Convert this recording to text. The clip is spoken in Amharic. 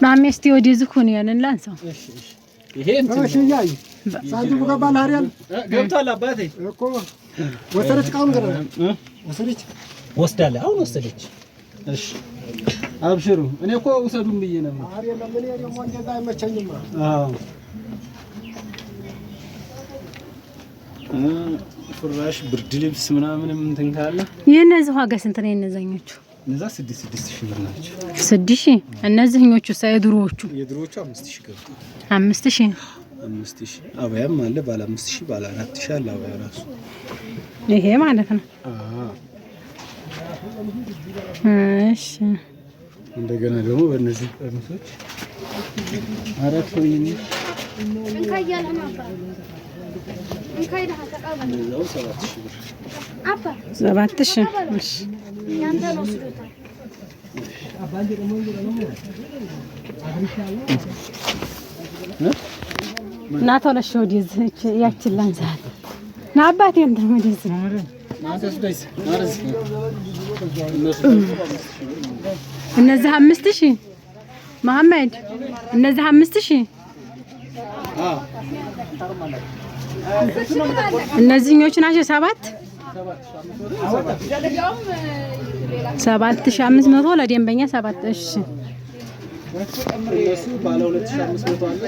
ማሜ እስቲ ወዲህ ዝኩን ያንን ላንሳው እሺ ይሄ እንትን እሺ ያይ ሳንዱቁ ገባል አይደል ገብቷል አባቴ እኮ ወሰደች ቃም ገረ ወሰደች ወስዳለች አሁን ወሰደች እሺ አብሽሩ እኔ እኮ ውሰዱን ብዬ ነበር አይደለም እኔ ደግሞ እንደዛ አይመቸኝም አዎ ፍራሽ ብርድ ልብስ ምናምን እንትን ካለ የነዚህ ዋጋ ስንት ነው የነዛኞቹ እነዛ 6,000 ብር ናቸው 6,000 እነዚህኞቹ ሳይድሮዎቹ የድሮዎቹ 5,000 ገብቷል 5,000 አባያም አለ ባለ 5,000 ባለ 4,000 አለ አባያ ራሱ ይሄ ማለት ነው እሺ እንደገና ደግሞ በእነዚህ ቀሚሶች አራት ሆይኝ እንካያለና እንካይዳ ተቀበል ነው 7,000 ብር አባ 7,000 እሺ ያንተ ነው ስሩታ አባንዴ ደግሞ እና ተወለሽ ወዲህ ያችን ላንሳት ና አባቴ እንደ ወዲህ እነዚህ 5,000 መሐመድ እነዚህ 5,000 እነዚህኞቹ ናቸው 7,500 ለደንበኛ 7 እሺ እነሱ ባለ 2,500 አለ